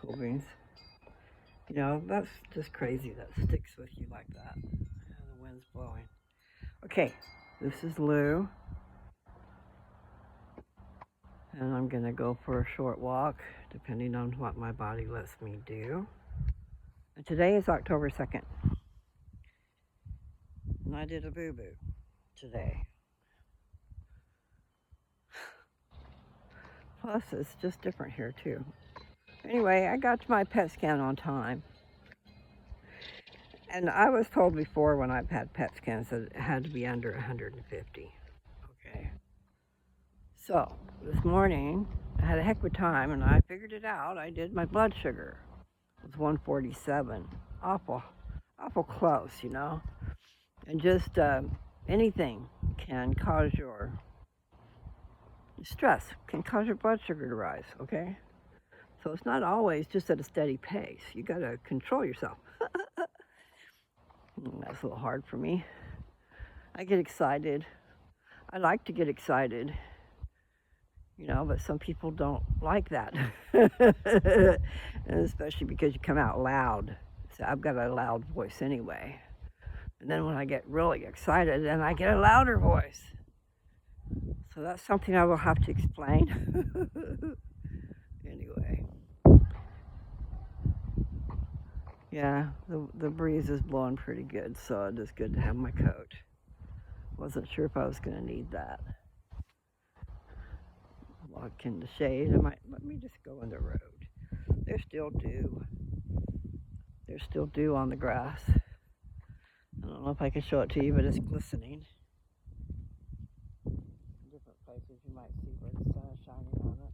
cool beans. You know, that's just crazy that sticks with you like that. The wind's blowing. Okay, this is Lou. And I'm going to go for a short walk, depending on what my body lets me do. And today is October 2nd. And I did a boo-boo today. Plus, it's just different here, too. Anyway, I got to my PET scan on time. And I was told before when I've had PET scans that it had to be under 150. Okay. So, this morning, I had a heck of a time, and I figured it out. I did my blood sugar. It was 147. Awful close, you know. And just anything can cause your stress, can cause your blood sugar to rise, okay? So it's not always just at a steady pace. You got to control yourself. That's a little hard for me. I get excited. I like to get excited, you know, but some people don't like that. And especially because you come out loud. So I've got a loud voice anyway. And then when I get really excited, then I get a louder voice. So that's something I will have to explain. Anyway. Yeah, the breeze is blowing pretty good, so it is good to have my coat. Wasn't sure if I was going to need that. Walk in the shade. Let me just go on the road. There's still dew. There's still dew on the grass. I don't know if I can show it to you, but it's glistening. In different places you might see where the sun is shining on it.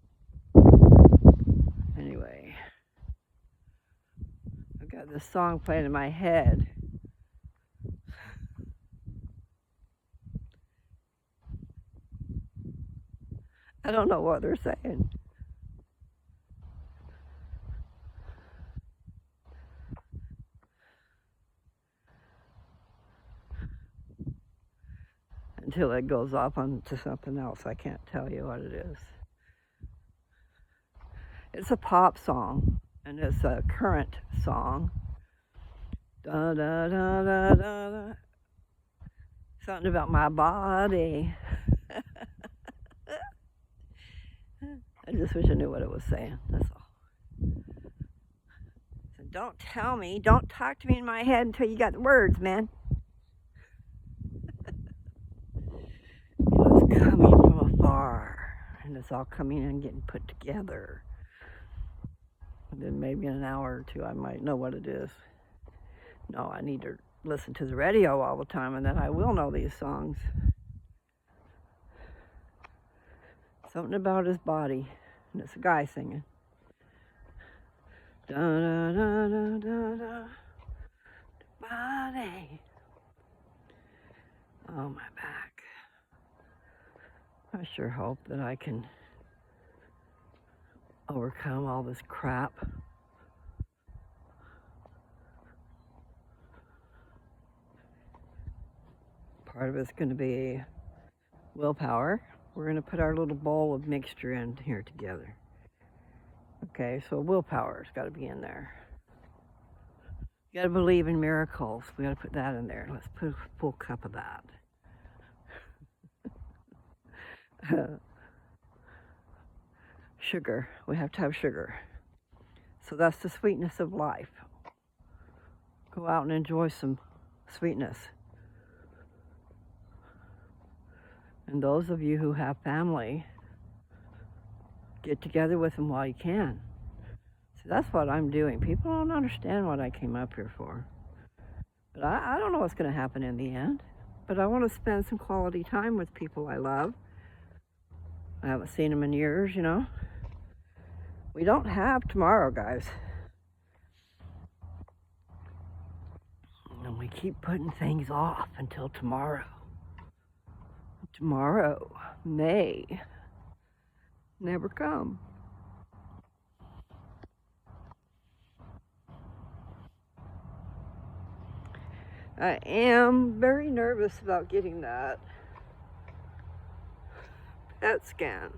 Anyway, I've got this song playing in my head. I don't know what they're saying. Until it goes off onto something else. I can't tell you what it is. It's a pop song, and it's a current song. Da da da da da da. Something about my body. I just wish I knew what it was saying. That's all. So don't tell me, don't talk to me in my head until you got the words, man. It's coming from afar, and it's all coming and getting put together. And then maybe in an hour or two I might know what it is. No, I need to listen to the radio all the time, and then I will know these songs. Something about his body, and it's a guy singing. Da da da da da da. Body. Oh, my back. I sure hope that I can overcome all this crap. Part of it's going to be willpower. We're going to put our little bowl of mixture in here together. Okay, so willpower's got to be in there. You got to believe in miracles. We got to put that in there. Let's put a full cup of that. Sugar. We have to have sugar. So that's the sweetness of life. Go out and enjoy some sweetness. And those of you who have family, get together with them while you can. See, that's what I'm doing. People don't understand what I came up here for. But I don't know what's going to happen in the end. But I want to spend some quality time with people I love. I haven't seen them in years, you know. We don't have tomorrow, guys. And we keep putting things off until tomorrow. Tomorrow may never come. I am very nervous about getting that PET scan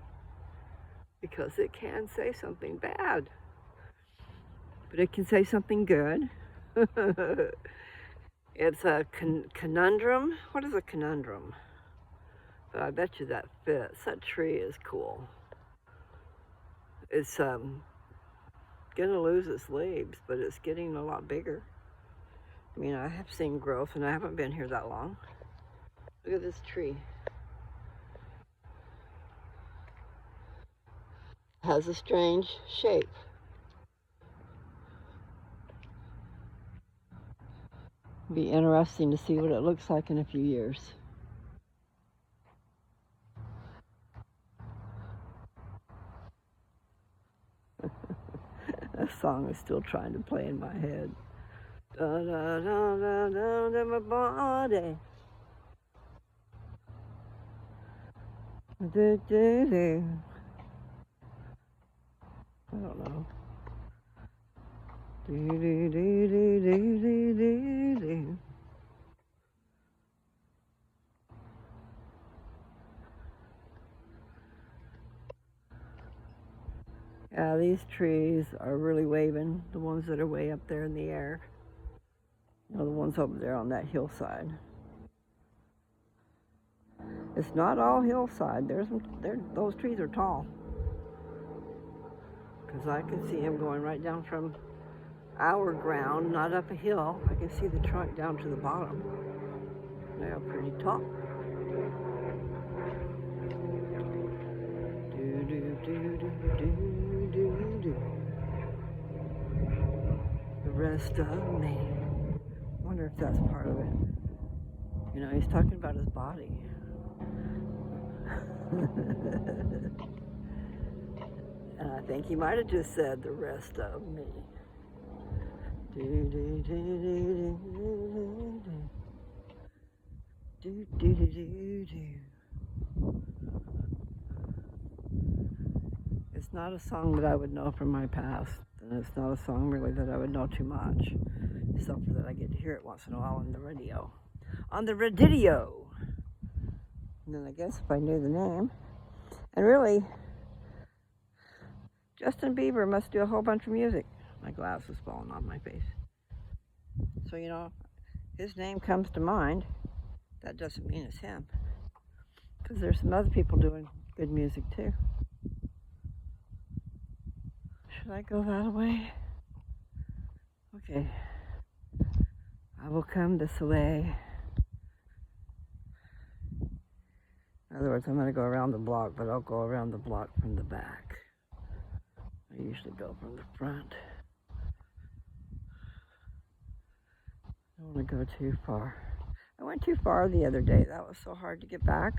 because it can say something bad. but it can say something good. It's a conundrum. What is a conundrum? But I bet you that fits. That tree is cool. It's gonna lose its leaves, but it's getting a lot bigger. I mean, I have seen growth, and I haven't been here that long. Look at this tree. It has a strange shape. Be interesting to see what it looks like in a few years. That song is still trying to play in my head. Da da da da da da my body. Do, do, do. I don't know. Do, do, do, do, do, do, do, do. Yeah, these trees are really waving, the ones that are way up there in the air. You know, the ones over there on that hillside. It's not all hillside. Those trees are tall. Because I can see them going right down from our ground, not up a hill. I can see the trunk down to the bottom. They are pretty tall. Do, do, do, do, do, do, do. The rest of me. I wonder if that's part of it. You know, he's talking about his body. And I think he might have just said the rest of me. Do, do, do, do, do, do, do, do, do, do. It's not a song that I would know from my past, and it's not a song really that I would know too much, except for that I get to hear it once in a while on the radio. On the radio! And then I guess if I knew the name. And really, Justin Bieber must do a whole bunch of music. My glass is falling on my face. So, you know, his name comes to mind. That doesn't mean it's him. Because there's some other people doing good music too. Should I go that way? Okay. I will come this way. In other words, I'm going to go around the block, but I'll go around the block from the back. I usually go from the front. I don't want to go too far. I went too far the other day. That was so hard to get back.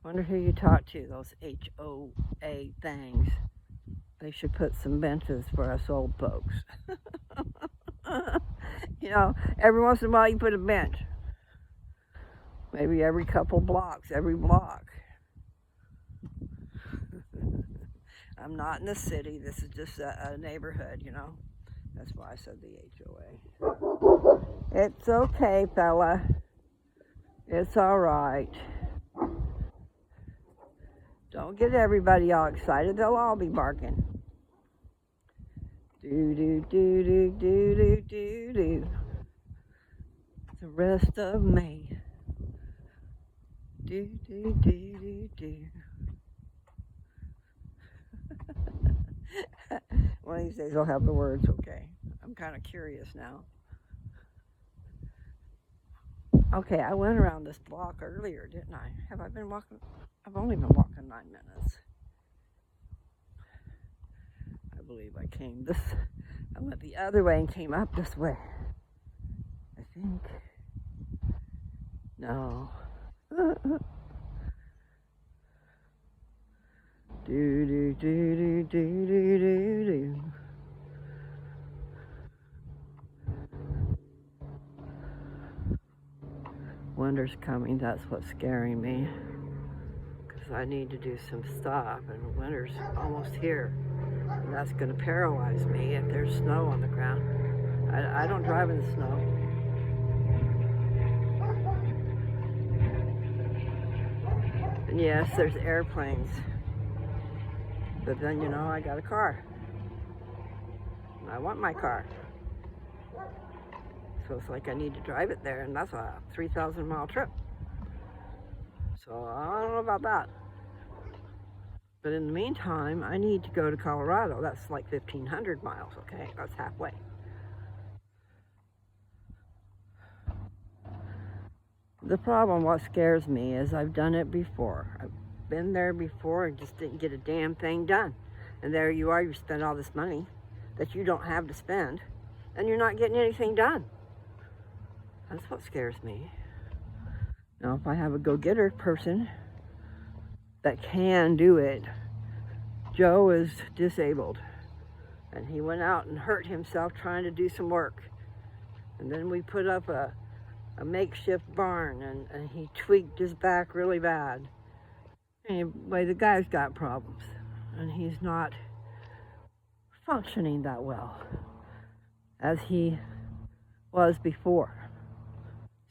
Wonder who you talked to, those HOA things. They should put some benches for us old folks. You know, every once in a while you put a bench. Maybe every couple blocks, every block. I'm not in the city. This is just a neighborhood, you know. That's why I said the HOA. It's okay, fella. It's all right. Don't get everybody all excited. They'll all be barking. Do, do, do, do, do, do, do, do. The rest of me. Do, do, do, do, do. One of these days I'll have the words, okay? I'm kind of curious now. Okay, I went around this block earlier, didn't I? Have I been walking? I've only been walking 9 minutes. I believe I went the other way and came up this way. I think. No. Do, do, do, do, do, do, do, do. Winter's coming, that's what's scaring me. Because I need to do some stuff, and winter's almost here. And that's going to paralyze me if there's snow on the ground. I don't drive in the snow. And yes, there's airplanes. But then, you know, I got a car. And I want my car. So it's like I need to drive it there, and that's a 3,000-mile trip. So I don't know about that. But in the meantime, I need to go to Colorado. That's like 1,500 miles, okay? That's halfway. The problem, what scares me, is I've done it before. I've been there before and just didn't get a damn thing done. And there you are, you spend all this money that you don't have to spend, and you're not getting anything done. That's what scares me. Now, if I have a go-getter person that can do it, Joe is disabled, and he went out and hurt himself trying to do some work. And then we put up a makeshift barn, and he tweaked his back really bad. Anyway, the guy's got problems, and he's not functioning that well as he was before.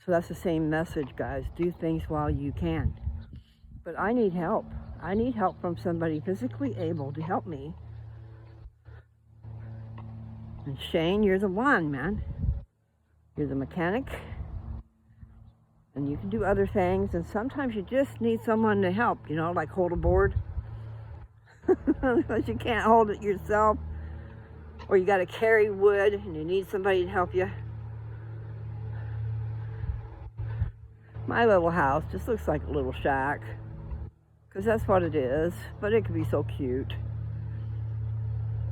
So that's the same message, guys. Do things while you can. But I need help. I need help from somebody physically able to help me. And Shane, you're the one, man. You're the mechanic. And you can do other things. And sometimes you just need someone to help, like hold a board. Because you can't hold it yourself. Or you got to carry wood and you need somebody to help you. My little house just looks like a little shack, because that's what it is, but it could be so cute.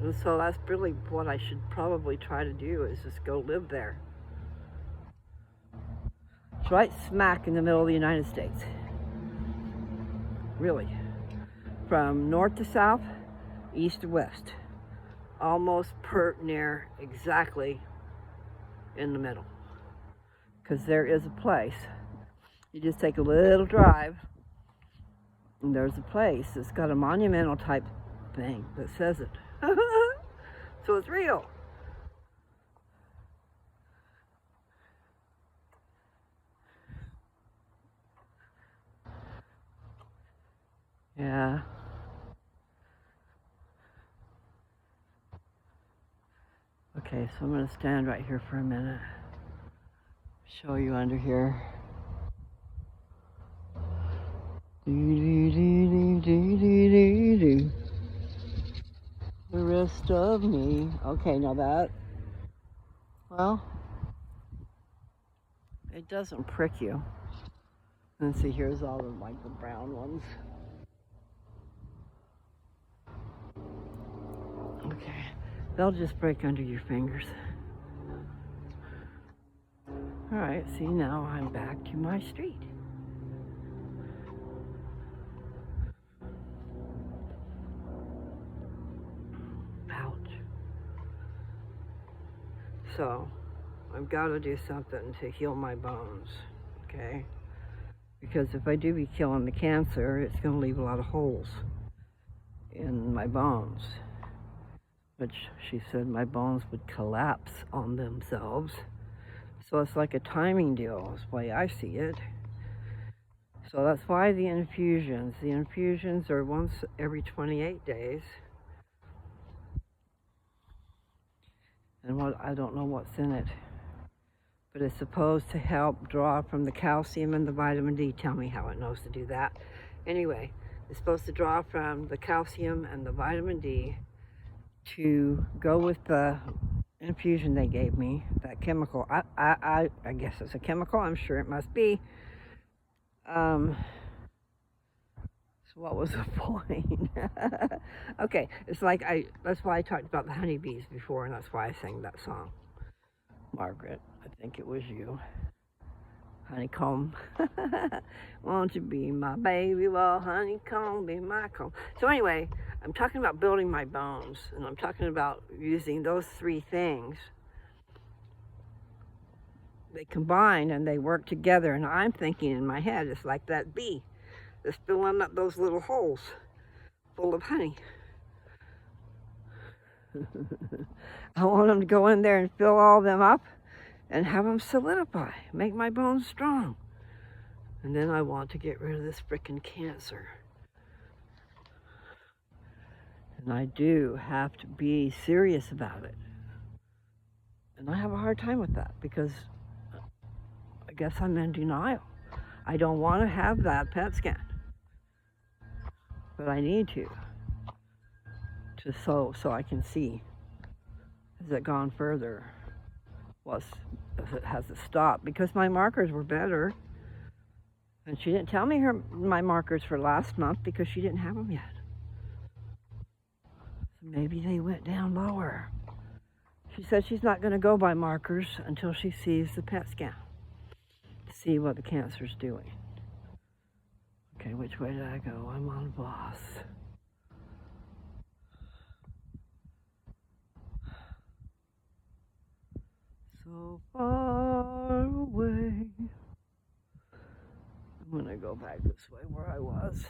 And so that's really what I should probably try to do, is just go live there. It's right smack in the middle of the United States. Really. From north to south, east to west. Almost pert near exactly in the middle. Because there is a place. You just take a little drive, and there's a place that's got a monumental type thing that says it. So it's real. Yeah. Okay, so I'm going to stand right here for a minute. Show you under here. The rest of me. Okay, now that, well, it doesn't prick you. And see, here's all the the brown ones. Okay, they'll just break under your fingers. All right, see, now I'm back to my street. So, I've got to do something to heal my bones, okay? Because if I do be killing the cancer, it's going to leave a lot of holes in my bones, which she said my bones would collapse on themselves. So it's like a timing deal, is the way I see it. So that's why the infusions are once every 28 days. And I don't know what's in it, but it's supposed to help draw from the calcium and the vitamin D. Tell me how it knows to do that. Anyway, it's supposed to draw from the calcium and the vitamin D to go with the infusion they gave me, that chemical. I guess it's a chemical. I'm sure it must be. So what was the point? Okay, it's like that's why I talked about the honeybees before, and that's why I sang that song. Margaret, I think it was you. Honeycomb. Won't you be my baby? Well, honeycomb, be my comb. So anyway, I'm talking about building my bones, and I'm talking about using those three things. They combine and they work together, and I'm thinking in my head, it's like that bee that's filling up those little holes full of honey. I want them to go in there and fill all them up and have them solidify, make my bones strong. And then I want to get rid of this frickin' cancer. And I do have to be serious about it. And I have a hard time with that because I guess I'm in denial. I don't want to have that PET scan, but I need to so I can see, has it gone further? Has it stopped? Because my markers were better, and she didn't tell me my markers for last month because she didn't have them yet. So maybe they went down lower. She said she's not going to go by markers until she sees the PET scan to see what the cancer's doing. Okay, which way did I go? I'm on Voss. So far away. I'm going to go back this way where I was.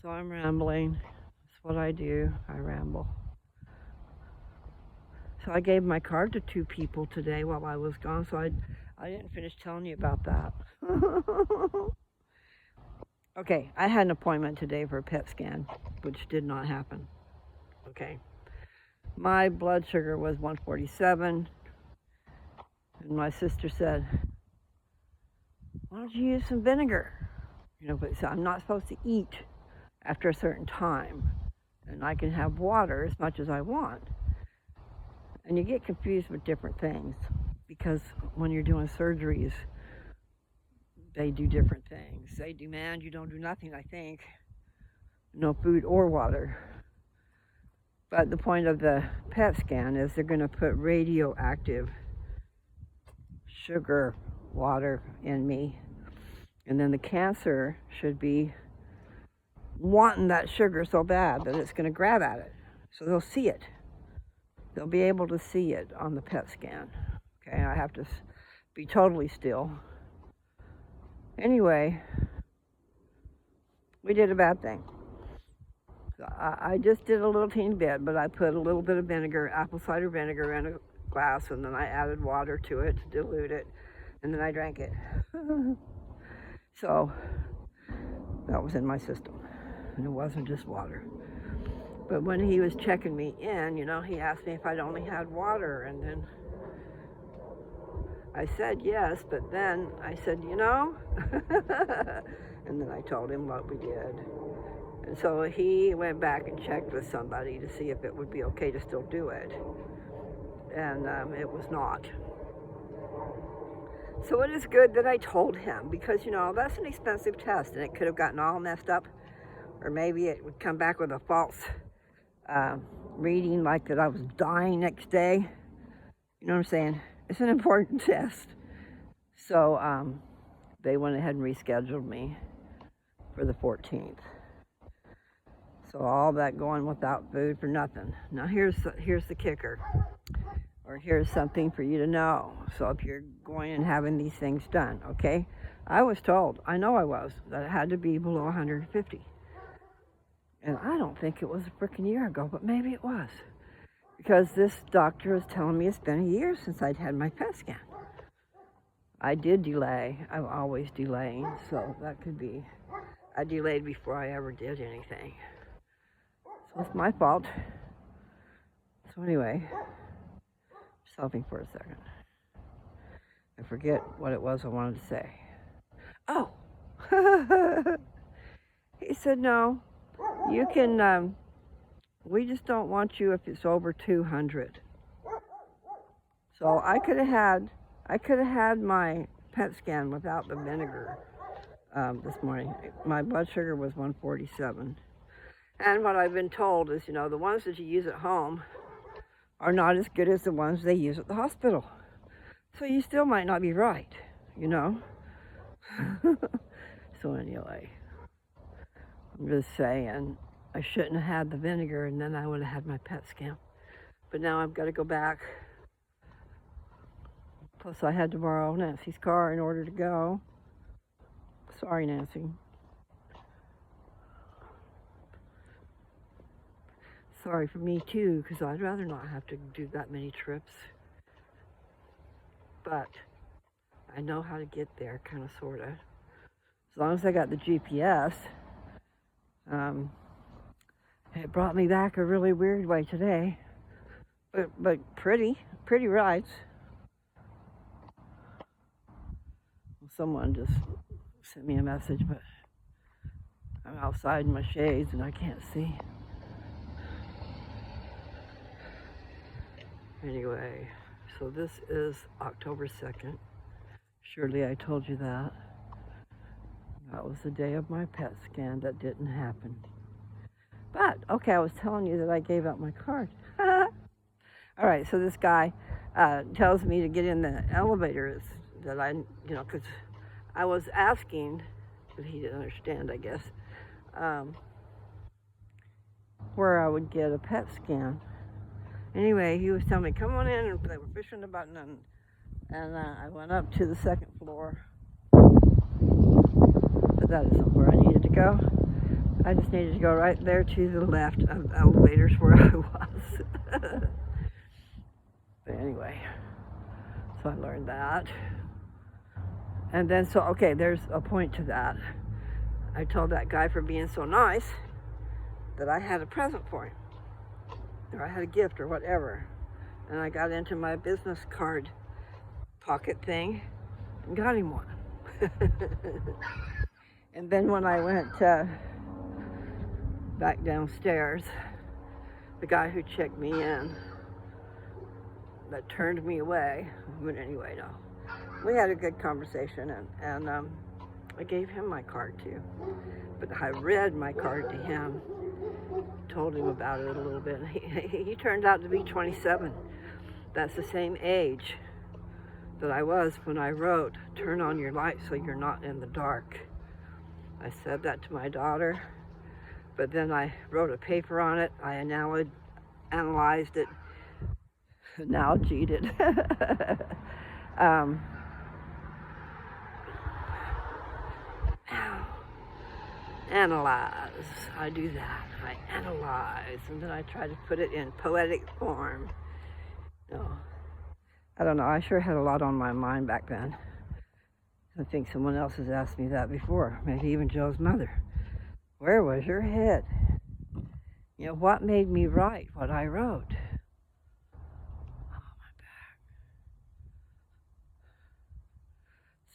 So I'm rambling. That's what I do. I ramble. So I gave my card to 2 people today while I was gone, so I didn't finish telling you about that. Okay, I had an appointment today for a PET scan, which did not happen. Okay. My blood sugar was 147, and my sister said, why don't you use some vinegar? But so I'm not supposed to eat after a certain time, and I can have water as much as I want. And you get confused with different things because when you're doing surgeries, they do different things. They demand you don't do nothing, I think. No food or water. But the point of the PET scan is they're going to put radioactive sugar water in me. And then the cancer should be wanting that sugar so bad that it's going to grab at it. So they'll see it. They'll be able to see it on the PET scan. Okay, I have to be totally still. Anyway, we did a bad thing. So I just did a little teeny bit, but I put a little bit of vinegar, apple cider vinegar in a glass, and then I added water to it to dilute it, and then I drank it. So that was in my system, and it wasn't just water. But when he was checking me in, he asked me if I'd only had water, and then I said yes, but then I said, and then I told him what we did. And so he went back and checked with somebody to see if it would be okay to still do it. And it was not. So it is good that I told him because, that's an expensive test and it could have gotten all messed up. Or maybe it would come back with a false reading like that I was dying next day. You know what I'm saying? It's an important test. So they went ahead and rescheduled me for the 14th. So all that going without food for nothing. Now here's the kicker, or here's something for you to know. So if you're going and having these things done, okay? I was told, I know I was, that it had to be below 150. And I don't think it was a freaking year ago, but maybe it was. Because this doctor was telling me it's been a year since I'd had my PET scan. I did delay. I'm always delaying, so that could be. I delayed before I ever did anything. So it's my fault. So anyway, stopping for a second. I forget what it was I wanted to say. Oh! He said, no, you can, we just don't want you if it's over 200. So I could have had my PET scan without the vinegar this morning. My blood sugar was 147. And what I've been told is, the ones that you use at home are not as good as the ones they use at the hospital. So you still might not be right, So anyway, I'm just saying I shouldn't have had the vinegar and then I would have had my PET scan. But now I've got to go back. Plus I had to borrow Nancy's car in order to go. Sorry, Nancy. Sorry for me too, because I'd rather not have to do that many trips. But I know how to get there, kind of, sort of. As long as I got the GPS. It brought me back a really weird way today, but pretty rides. Someone just sent me a message, but I'm outside in my shades and I can't see. Anyway, so this is October 2nd. Surely I told you that. That was the day of my PET scan. That didn't happen. But, okay, I was telling you that I gave out my card. All right, so this guy tells me to get in the elevators that because I was asking, but he didn't understand, I guess, where I would get a PET scan. Anyway, he was telling me, come on in, and they were pushing the button, and I went up to the second floor. But that isn't where I needed to go. I just needed to go right there to the left of the elevators where I was. But anyway, so I learned that. And then, okay, there's a point to that. I told that guy for being so nice that I had a present for him, or I had a gift or whatever. And I got into my business card pocket thing and got him one. And then when I went back downstairs, the guy who checked me in, that turned me away, but anyway, no. We had a good conversation, and I gave him my card too. But I read my card to him, told him about it a little bit. And he turned out to be 27. That's the same age that I was when I wrote, "Turn on your light so you're not in the dark." I said that to my daughter, but then I wrote a paper on it. I analyzed it, analogied it. Analyze. I do that. I analyze, and then I try to put it in poetic form. No, I don't know. I sure had a lot on my mind back then. I think someone else has asked me that before, maybe even Joe's mother. Where was your head? What made me write what I wrote? Oh, my back.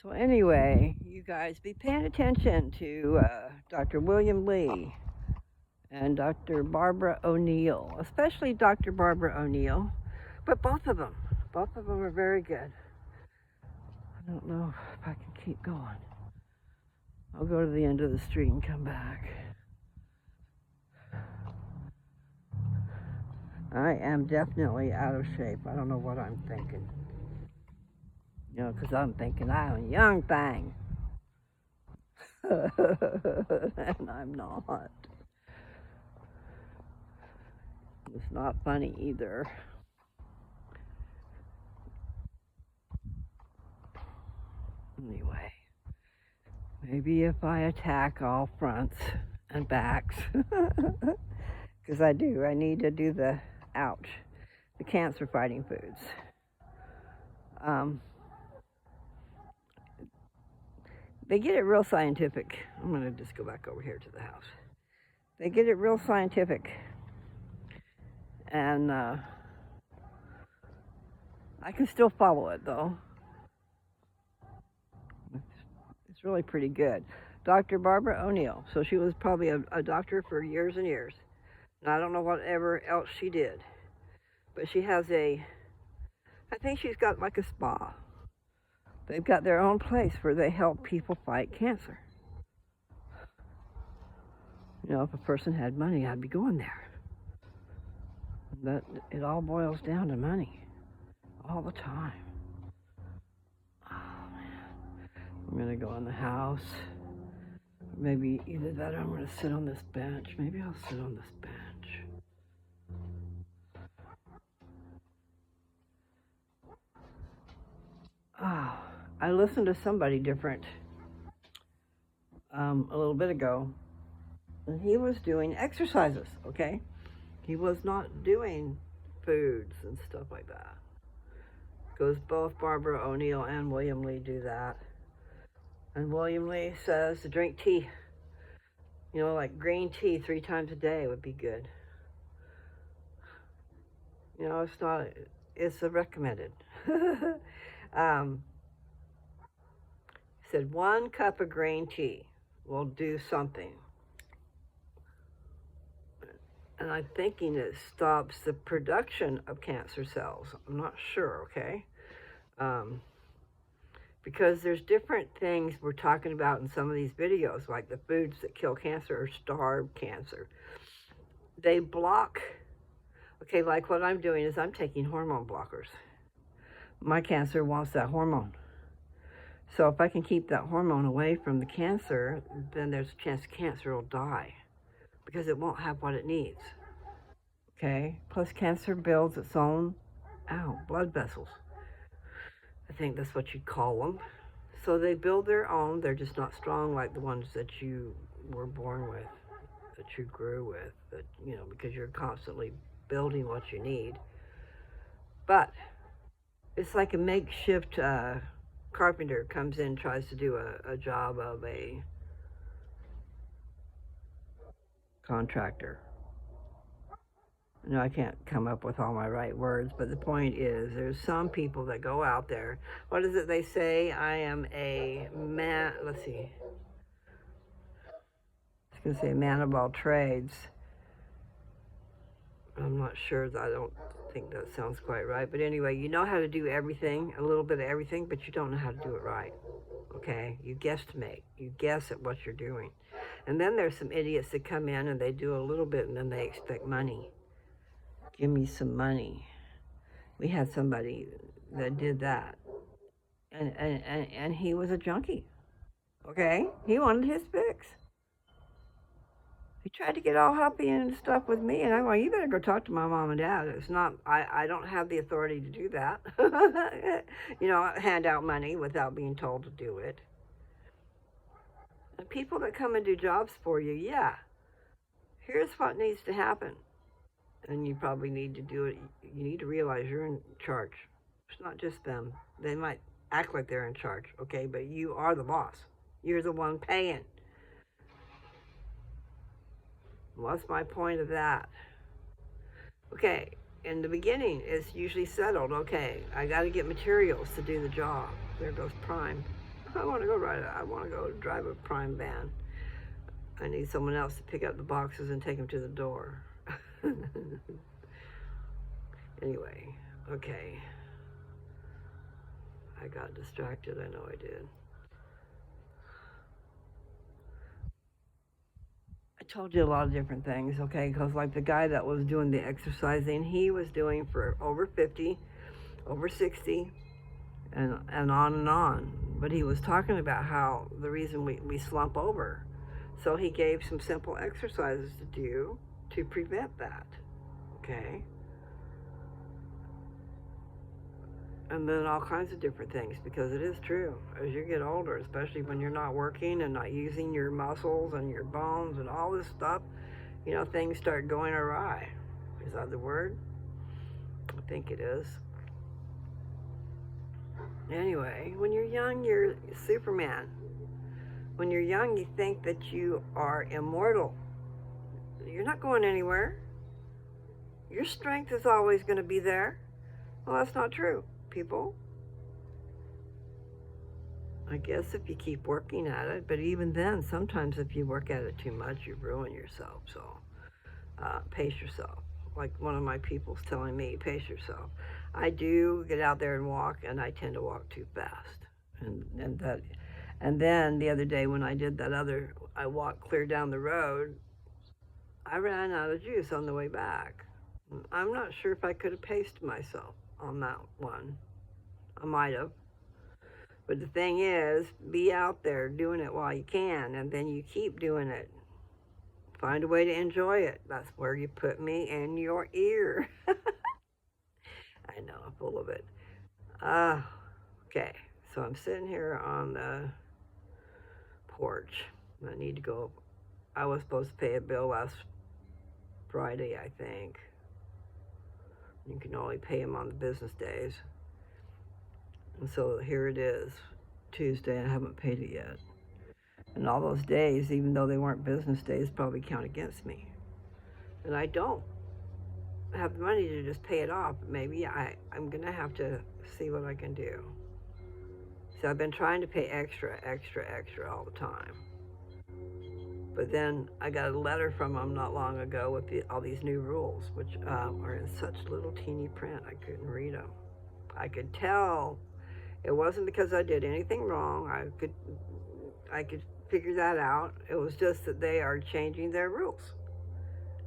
So anyway, you guys be paying attention to Dr. William Lee and Dr. Barbara O'Neill, especially Dr. Barbara O'Neill, but both of them are very good. I don't know if I can keep going. I'll go to the end of the street and come back. I am definitely out of shape. I don't know what I'm thinking. Because I'm thinking I'm a young thing. And I'm not. It's not funny either. Anyway, maybe if I attack all fronts and backs, because I need to do the cancer fighting foods. They get it real scientific. I'm going to just go back over here to the house. They get it real scientific. And I can still follow it, though. It's really pretty good. Dr. Barbara O'Neill. So she was probably a doctor for years and years. And I don't know whatever else she did. But she has I think she's got like a spa. They've got their own place where they help people fight cancer. If a person had money, I'd be going there. But it all boils down to money. All the time. Oh, man. I'm going to go in the house. Maybe either that or I'm going to sit on this bench. Maybe I'll sit on this bench. Oh, I listened to somebody different a little bit ago, and he was doing exercises, okay? He was not doing foods and stuff like that. Because both Barbara O'Neill and William Lee do that. And William Lee says to drink tea. Like green tea 3 times a day would be good. You know, it's not, it's a recommended. um, said 1 cup of green tea will do something. And I'm thinking it stops the production of cancer cells. I'm not sure, okay? Um, because there's different things we're talking about in some of these videos, like the foods that kill cancer or starve cancer. They block, okay, like what I'm doing is I'm taking hormone blockers. My cancer wants that hormone. So if I can keep that hormone away from the cancer, then there's a chance the cancer will die because it won't have what it needs. Okay? Plus, cancer builds its own, blood vessels. I think that's what you'd call them. So they build their own. They're just not strong like the ones that you were born with, that you grew with, that, you know, because you're constantly building what you need. But it's like a makeshift carpenter comes in, tries to do a job of a contractor. No, I can't come up with all my right words, but the point is there's some people that go out there. What is it they say? I am a man, let's see. I was going to say man of all trades. I'm not sure, I don't think that sounds quite right. But anyway, you know how to do everything, a little bit of everything, but you don't know how to do it right. Okay? You guesstimate. You guess at what you're doing. And then there's some idiots that come in and they do a little bit and then they expect money. Give me some money. We had somebody that did that. And he was a junkie. Okay? He wanted his fix. He tried to get all happy and stuff with me, and I'm like, you better go talk to my mom and dad. It's not, I don't have the authority to do that. You know, hand out money without being told to do it. And people that come and do jobs for you, yeah, here's what needs to happen. And you probably need to do it. You need to realize you're in charge. It's not just them. They might act like they're in charge, okay, but you are the boss. You're the one paying. What's my point of that? Okay, in the beginning, it's usually settled. Okay, I got to get materials to do the job. There goes Prime. I want to go drive a Prime van. I need someone else to pick up the boxes and take them to the door. Anyway, okay. I got distracted. I know I did. I told you a lot of different things, okay? Because like the guy that was doing the exercising, he was doing for over 50, over 60, and on and on. But he was talking about how the reason we slump over. So he gave some simple exercises to do to prevent that, okay? And then all kinds of different things, because it is true. As you get older, especially when you're not working and not using your muscles and your bones and all this stuff, you know, things start going awry. Is that the word? I think it is. Anyway, when you're young, you're Superman. When you're young, you think that you are immortal. You're not going anywhere. Your strength is always going to be there. Well, that's not true, people. I guess if you keep working at it, but even then, sometimes if you work at it too much, you ruin yourself. So pace yourself. Like one of my people's telling me, pace yourself. I do get out there and walk, and I tend to walk too fast. And then the other day when I did I walked clear down the road, I ran out of juice on the way back. I'm not sure if I could have paced myself on that one. I might have. But the thing is, be out there doing it while you can, and then you keep doing it. Find a way to enjoy it. That's where you put me in your ear. I know, I'm full of it. Okay, so I'm sitting here on the porch. I need to go. I was supposed to pay a bill last Friday, I think. You can only pay them on the business days. And so here it is, Tuesday, I haven't paid it yet. And all those days, even though they weren't business days, probably count against me. And I don't. have the money to just pay it off. Maybe I'm going to have to see what I can do. So I've been trying to pay extra all the time. But then I got a letter from them not long ago with all these new rules, which are in such little teeny print I couldn't read them. I could tell it wasn't because I did anything wrong. I could figure that out. It was just that they are changing their rules.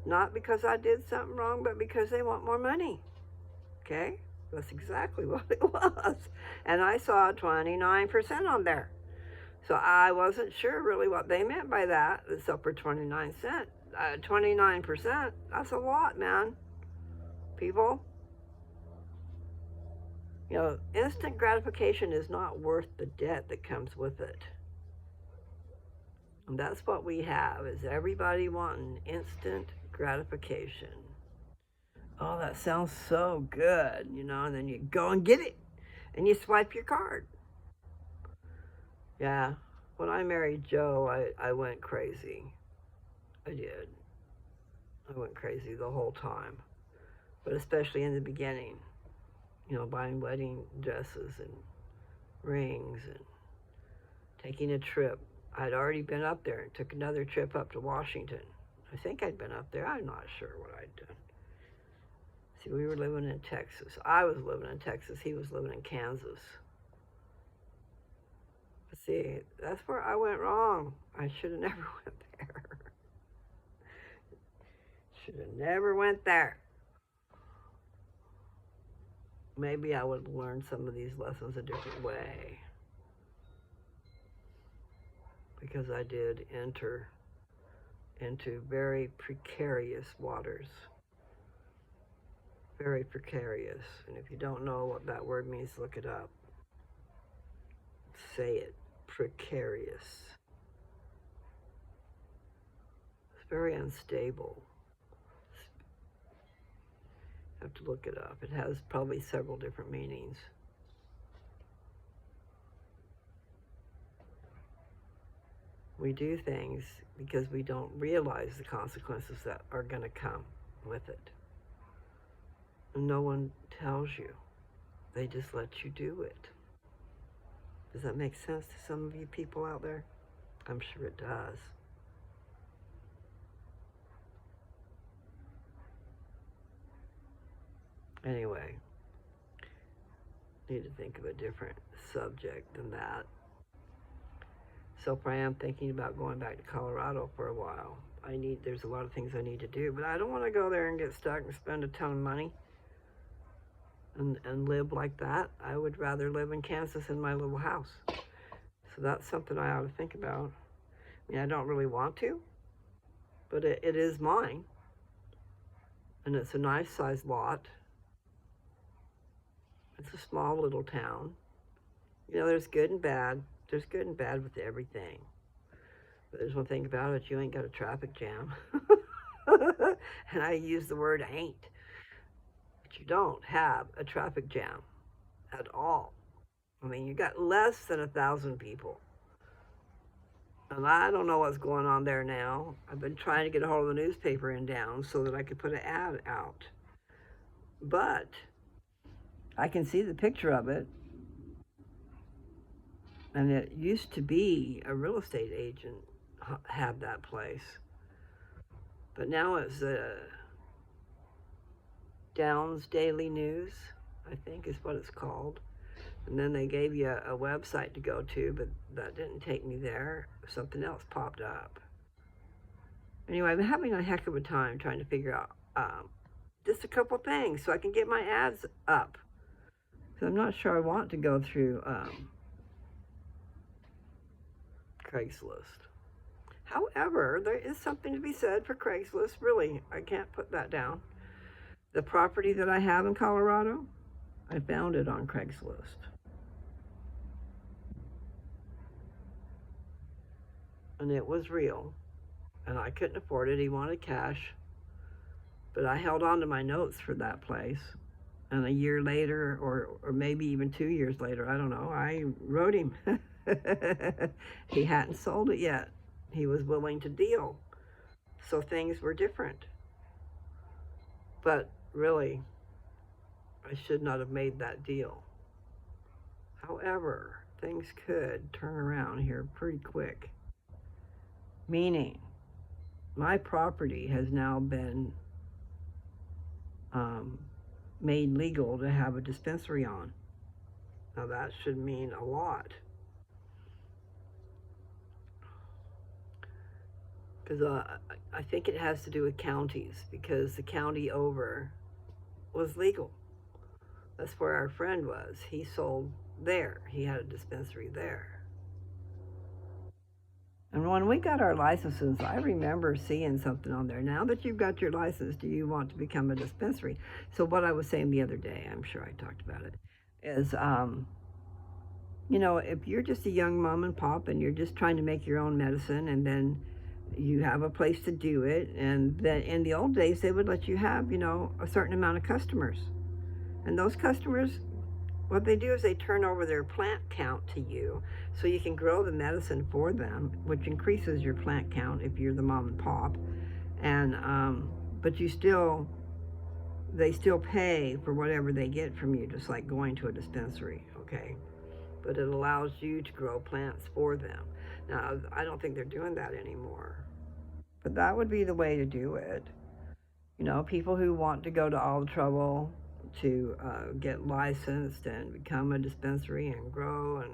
Not because I did something wrong, but because they want more money. Okay? That's exactly what it was. And I saw 29% on there. So I wasn't sure really what they meant by that. It's up for 29 cents. 29%, that's a lot, man. People, instant gratification is not worth the debt that comes with it. And that's what we have, is everybody wanting instant gratification. Oh, that sounds so good, and then you go and get it, and you swipe your card. Yeah, when I married Joe, I went crazy. I did. I went crazy the whole time, but especially in the beginning, buying wedding dresses and rings and taking a trip. I'd already been up there and took another trip up to Washington. I think I'd been up there. I'm not sure what I'd done. See, we were living in Texas. I was living in Texas. He was living in Kansas. But see, that's where I went wrong. I should have never went there. Should have never went there. Maybe I would have learned some of these lessons a different way. Because I did enter into very precarious waters. Very precarious. And if you don't know what that word means, look it up. Say it. Precarious. It's very unstable. You have to look it up. It has probably several different meanings. We do things because we don't realize the consequences that are going to come with it. And no one tells you. They just let you do it. Does that make sense to some of you people out there? I'm sure it does. Anyway, need to think of a different subject than that. So I am thinking about going back to Colorado for a while. There's a lot of things I need to do, but I don't want to go there and get stuck and spend a ton of money and live like that. I would rather live in Kansas in my little house. So that's something I ought to think about. I mean, I don't really want to, but it is mine. And it's a nice sized lot. It's a small little town. There's good and bad. There's good and bad with everything. But there's one thing about it, you ain't got a traffic jam. And I use the word ain't. But you don't have a traffic jam at all. I mean, you got less than 1,000 people. And I don't know what's going on there now. I've been trying to get a hold of the newspaper in down so that I could put an ad out. But I can see the picture of it. And it used to be a real estate agent had that place. But now it's Downs Daily News, I think is what it's called. And then they gave you a website to go to, but that didn't take me there. Something else popped up. Anyway, I'm having a heck of a time trying to figure out just a couple things so I can get my ads up. So I'm not sure I want to go through Craigslist. However, there is something to be said for Craigslist. Really, I can't put that down. The property that I have in Colorado, I found it on Craigslist. And it was real. And I couldn't afford it. He wanted cash. But I held on to my notes for that place. And a year later, or maybe even 2 years later, I don't know, I wrote him. He hadn't sold it yet. He was willing to deal. So things were different. But really, I should not have made that deal. However, things could turn around here pretty quick. Meaning, my property has now been um, made legal to have a dispensary on. Now, that should mean a lot. Because I think it has to do with counties, because the county over was legal. That's where our friend was. He sold there, he had a dispensary there. And when we got our licenses, I remember seeing something on there. Now that you've got your license, do you want to become a dispensary? So, what I was saying the other day, I'm sure I talked about it, is if you're just a young mom and pop and you're just trying to make your own medicine, and then you have a place to do it, and then in the old days, they would let you have, a certain amount of customers. And those customers, what they do is they turn over their plant count to you so you can grow the medicine for them, which increases your plant count if you're the mom and pop. And but they still pay for whatever they get from you, just like going to a dispensary, okay? But it allows you to grow plants for them. Now, I don't think they're doing that anymore, but that would be the way to do it. People who want to go to all the trouble to get licensed and become a dispensary and grow, and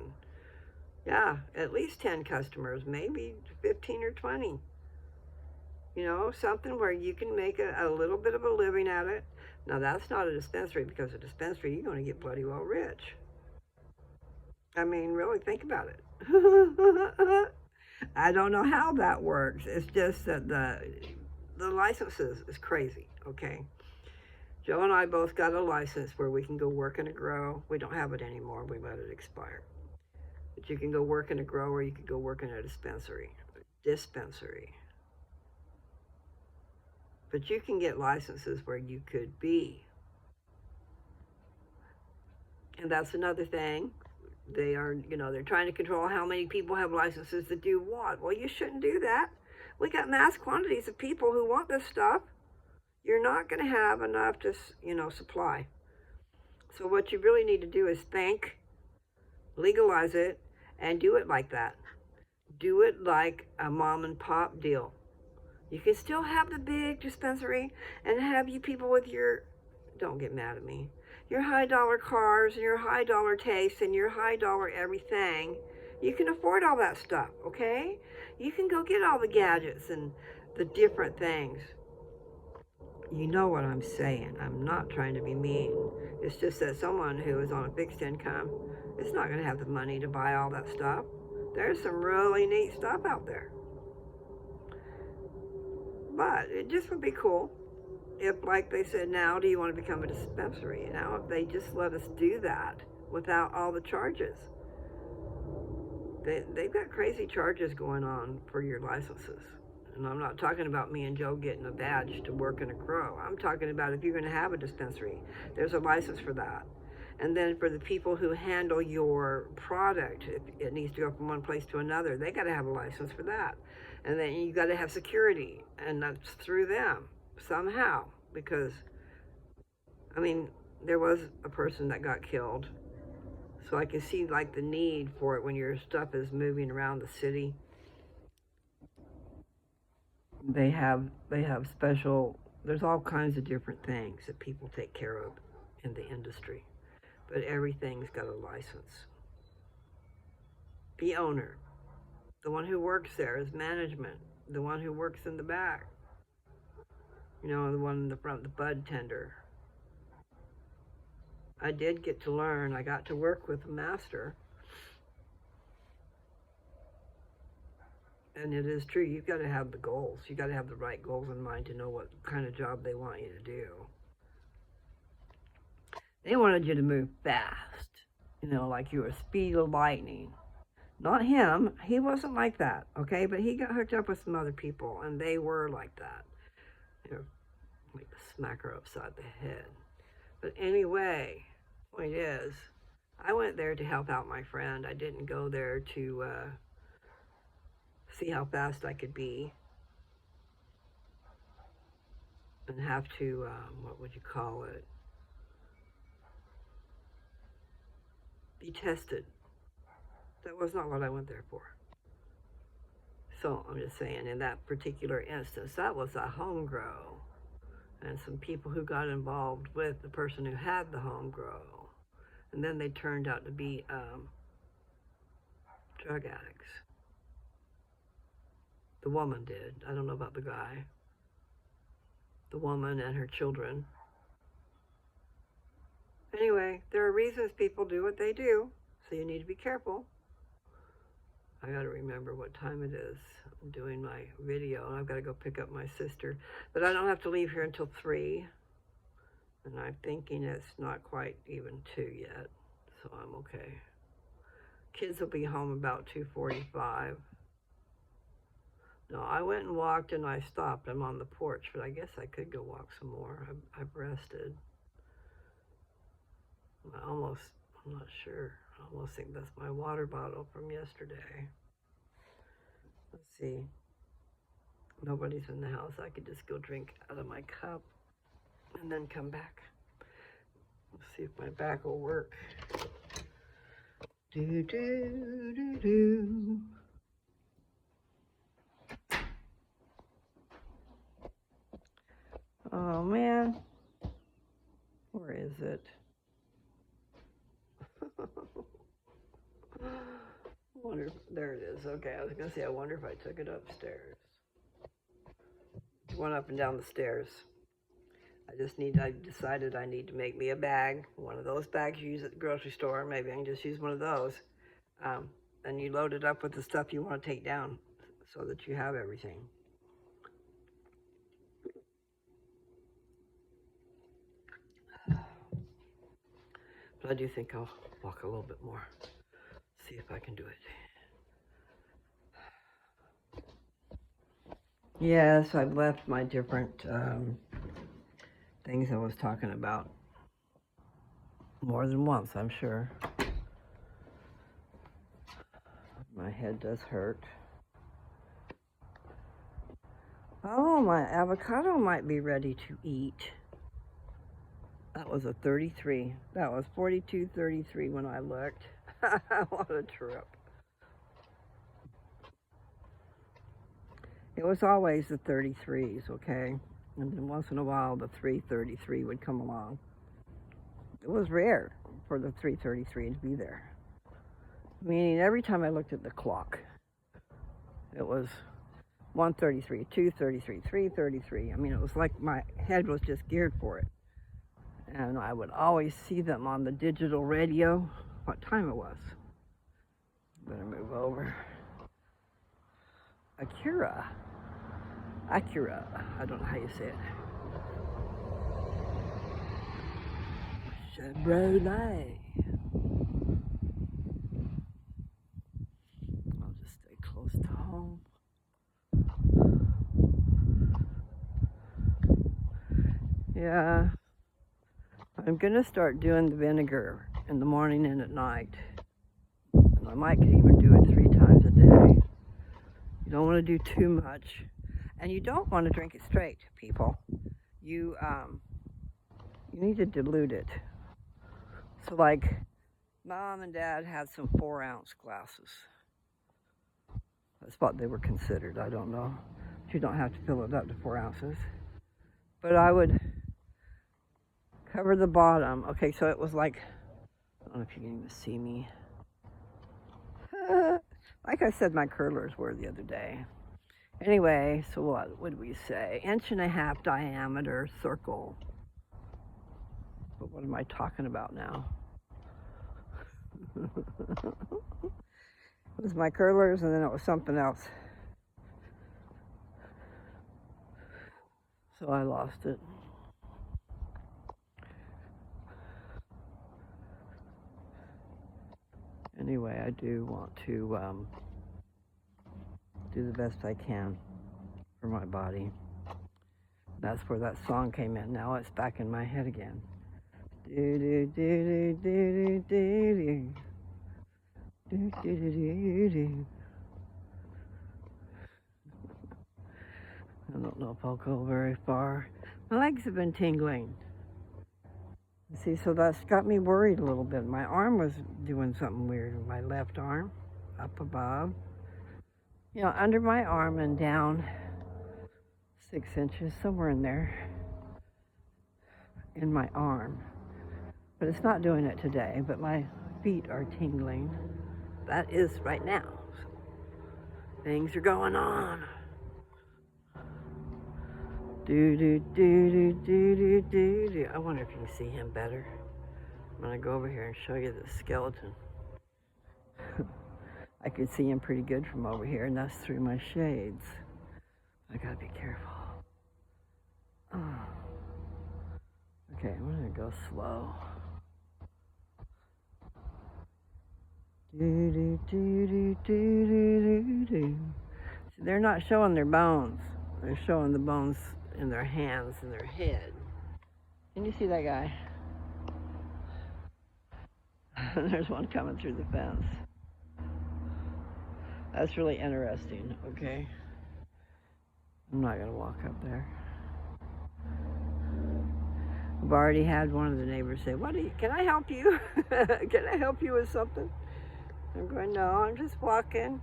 yeah, at least 10 customers, maybe 15 or 20. Something where you can make a little bit of a living at it. Now, that's not a dispensary, because a dispensary, you're going to get bloody well rich. I mean, really think about it. I don't know how that works. It's just that the licenses is crazy, okay? Joe and I both got a license where we can go work in a grow. We don't have it anymore. We let it expire. But you can go work in a grow, or you could go work in a dispensary. But you can get licenses where you could be. And that's another thing. They're trying to control how many people have licenses to do what. Well, you shouldn't do that. We got mass quantities of people who want this stuff. You're not going to have enough to, supply. So what you really need to do is think, legalize it, and do it like that. Do it like a mom and pop deal. You can still have the big dispensary and have you people with don't get mad at me, your high dollar cars and your high dollar taste and your high dollar everything. You can afford all that stuff, okay? You can go get all the gadgets and the different things. You know what I'm saying. I'm not trying to be mean. It's just that someone who is on a fixed income is not going to have the money to buy all that stuff. There's some really neat stuff out there. But it just would be cool if, like they said, now, do you want to become a dispensary? Now, if they just let us do that without all the charges. They've got crazy charges going on for your licenses. And I'm not talking about me and Joe getting a badge to work in a grow. I'm talking about if you're going to have a dispensary, there's a license for that. And then for the people who handle your product, if it needs to go from one place to another, they got to have a license for that. And then you got to have security, and that's through them somehow. Because, there was a person that got killed. So I can see like the need for it when your stuff is moving around the city. They have special, there's all kinds of different things that people take care of in the industry. But everything's got a license. The owner, the one who works there is management. The one who works in the back, the one in the front, the bud tender. I did get to learn. I got to work with a master. And it is true, you've got to have the goals. You've got to have the right goals in mind to know what kind of job they want you to do. They wanted you to move fast, like you were speed of lightning. Not him. He wasn't like that, okay? But he got hooked up with some other people, and they were like that. Like smack her upside the head. But anyway, point is, I went there to help out my friend. I didn't go there to see how fast I could be. and have to, what would you call it, be tested. That was not what I went there for. So I'm just saying, in that particular instance, that was a home grow. And some people who got involved with the person who had the home grow. And then they turned out to be drug addicts. The woman did. I don't know about the guy. The woman and her children. Anyway, there are reasons people do what they do, so you need to be careful. I gotta remember what time it is. I'm doing my video, and I've gotta go pick up my sister. But I don't have to leave here until 3. And I'm thinking it's not quite even 2 yet, so I'm okay. Kids will be home about 2:45. No, I went and walked and I stopped. I'm on the porch, but I guess I could go walk some more. I've rested. I'm not sure. I almost think that's my water bottle from yesterday. Let's see. Nobody's in the house. I could just go drink out of my cup and then come back. Let's see if my back will work. Do, do, do, do. Oh man, where is it? Wonder, there it is. Okay, I was gonna say, I wonder if I took it upstairs. It went up and down the stairs. I decided I need to make me a bag, one of those bags you use at the grocery store. Maybe I can just use one of those. And you load it up with the stuff you want to take down so that you have everything. But I do think I'll walk a little bit more, see if I can do it. Yes, I've left my different things I was talking about more than once, I'm sure. My head does hurt. Oh, my avocado might be ready to eat. That was a 33. That was 42.33 when I looked. What a trip. It was always the 33s, okay? And then once in a while, the 333 would come along. It was rare for the 333 to be there. Meaning every time I looked at the clock, it was 133, 233, 333. I mean, it was like my head was just geared for it. And I would always see them on the digital radio, what time it was. Better move over. Acura. I don't know how you say it. Chevrolet. I'll just stay close to home. Yeah. I'm gonna start doing the vinegar in the morning and at night. And I might even do it 3 times a day. You don't want to do too much. And you don't want to drink it straight, people. You need to dilute it. So like, Mom and Dad had some 4-ounce glasses. That's what they were considered, I don't know. You don't have to fill it up to 4 ounces. But I would cover the bottom. Okay, so it was like, I don't know if you can even see me. Like I said, my curlers were the other day. Anyway, so what would we say? 1.5-inch diameter circle. But what am I talking about now? It was my curlers and then it was something else. So I lost it. Anyway, I do want to do the best I can for my body. That's where that song came in. Now it's back in my head again. Do do do do do do do do do do do. I don't know if I'll go very far. My legs have been tingling. See, so that's got me worried a little bit. My arm was doing something weird with my left arm, up above. You know, under my arm and down 6 inches, somewhere in there, in my arm. But it's not doing it today, but my feet are tingling. That is right now. Things are going on. Do do do do do do do do. I wonder if you can see him better. I'm gonna go over here and show you the skeleton. I could see him pretty good from over here, and that's through my shades. I gotta be careful. Oh. Okay, I'm gonna go slow. Do do do do do do do. See, they're not showing their bones. They're showing the bones in their hands and their head. Can you see that guy? There's one coming through the fence. That's really interesting, okay? I'm not gonna walk up there. I've already had one of the neighbors say, can I help you? Can I help you with something? I'm going, no, I'm just walking.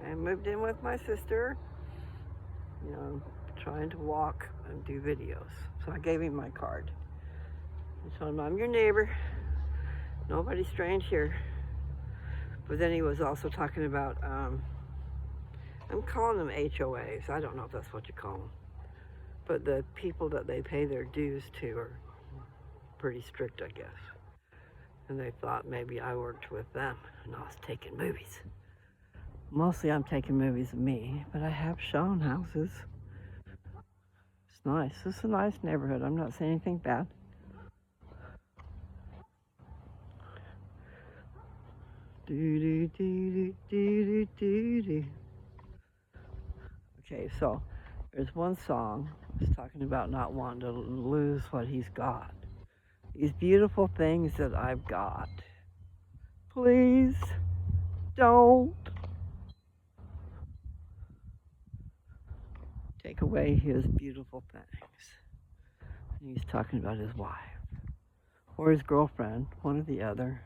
I moved in with my sister, you know, trying to walk and do videos. So I gave him my card. I told him, I'm your neighbor. Nobody strange here. But then he was also talking about, I'm calling them HOAs. I don't know if that's what you call them. But the people that they pay their dues to are pretty strict, I guess. And they thought maybe I worked with them and I was taking movies. Mostly I'm taking movies of me, but I have shown houses. It's nice. It's a nice neighborhood. I'm not saying anything bad. Do do do do do do do. Okay, so there's one song that's talking about not wanting to lose what he's got. These beautiful things that I've got. Please don't take away his beautiful things. And he's talking about his wife or his girlfriend, one or the other.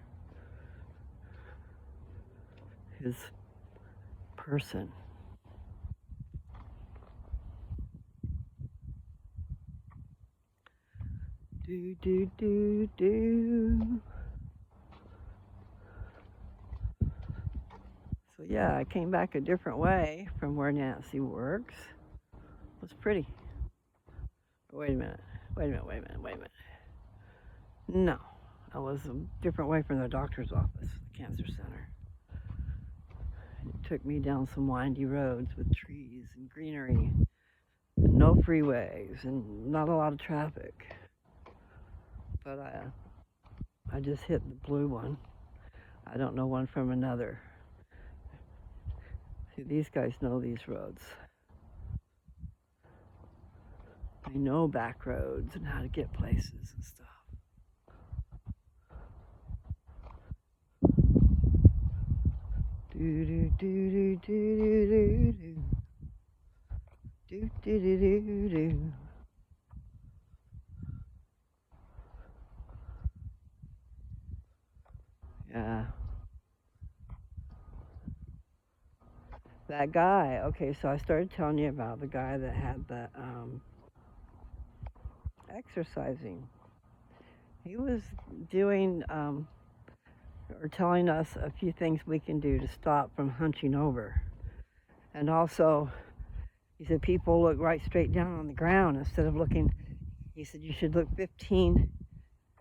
His person. Do do do do. So yeah, I came back a different way from where Nancy works. It was pretty. Wait a minute. No, I was a different way from the doctor's office, the cancer center. It took me down some windy roads with trees and greenery, and no freeways, and not a lot of traffic. But I just hit the blue one. I don't know one from another. See, these guys know these roads. They know back roads and how to get places and stuff. Do do do do do do do do do do do do. Yeah. That guy. Okay, so I started telling you about the guy that had the exercising. He was doing or telling us a few things we can do to stop from hunching over. And also, he said people look right straight down on the ground instead of looking. He said you should look 15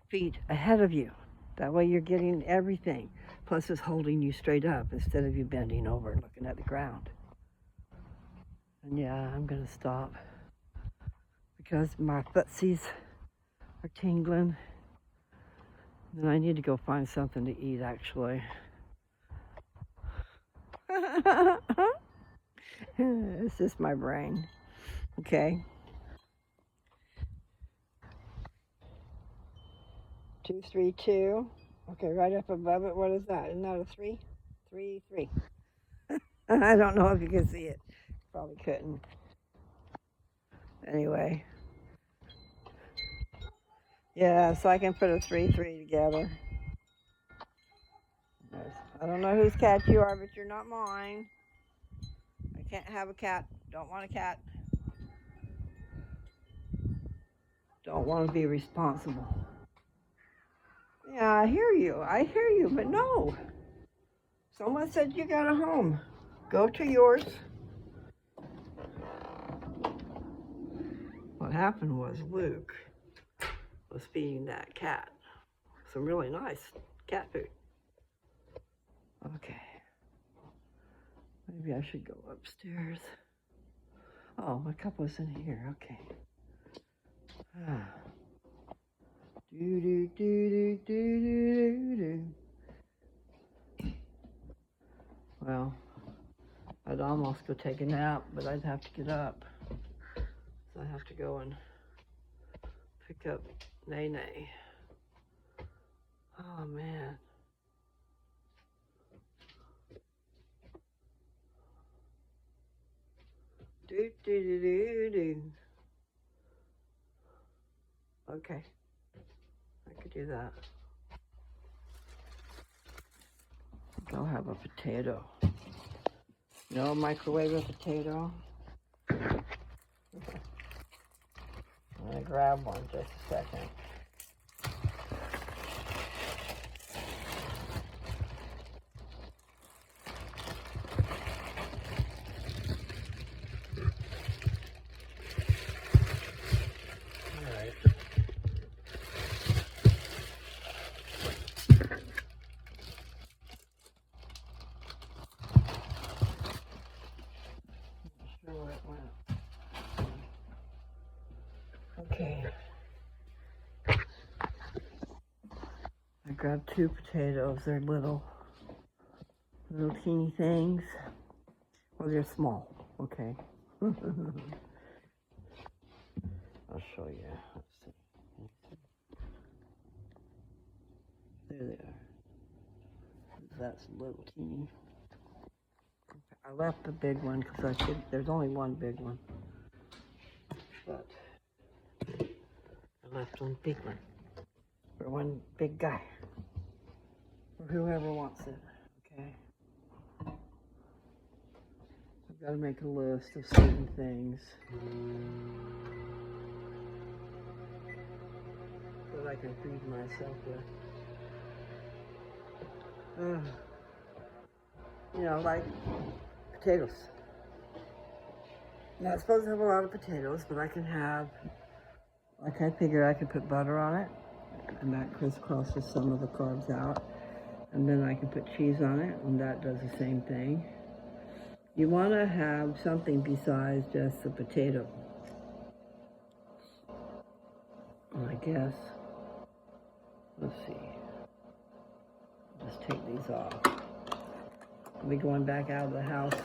feet ahead of you. That way you're getting everything. Plus it's holding you straight up instead of you bending over and looking at the ground. And yeah, I'm gonna stop because my footsies are tingling. And I need to go find something to eat, actually. It's just my brain. Okay. 232. Okay, right up above it. What is that? Isn't that a 3? 3, 3. I don't know if you can see it. Probably couldn't. Anyway, Yeah, so I can put a 3-3 together. I don't know whose cat you are, but you're not mine. I can't have a cat. Don't want a cat. Don't want to be responsible. Yeah, I hear you, but no. Someone said you got a home. Go to yours. What happened was Luke was feeding that cat some really nice cat food. Okay. Maybe I should go upstairs. Oh, my cup was in here. Okay. Ah. Do do do do do do do. Well, I'd almost go take a nap, but I'd have to get up. So I have to go and pick up Nene. Oh man. Do do do do do. Okay, I could do that. I'll have a potato. No, microwave a potato. I'm gonna grab one just a second. All right. Not sure where it went. Okay. I grabbed 2 potatoes. They're little teeny things. Well, they're small. Okay. I'll show you. Let's see. There they are. That's little teeny. I left the big one because I think there's only one big one. But I left one big one for one big guy. For whoever wants it. Okay. I've got to make a list of certain things that I can feed myself with. You know, like potatoes. Not supposed to have a lot of potatoes, but I can have, like I figure I can put butter on it, and that crisscrosses some of the carbs out. And then I can put cheese on it, and that does the same thing. You want to have something besides just the potato, I guess. Let's see. Just take these off. I'll be going back out of the house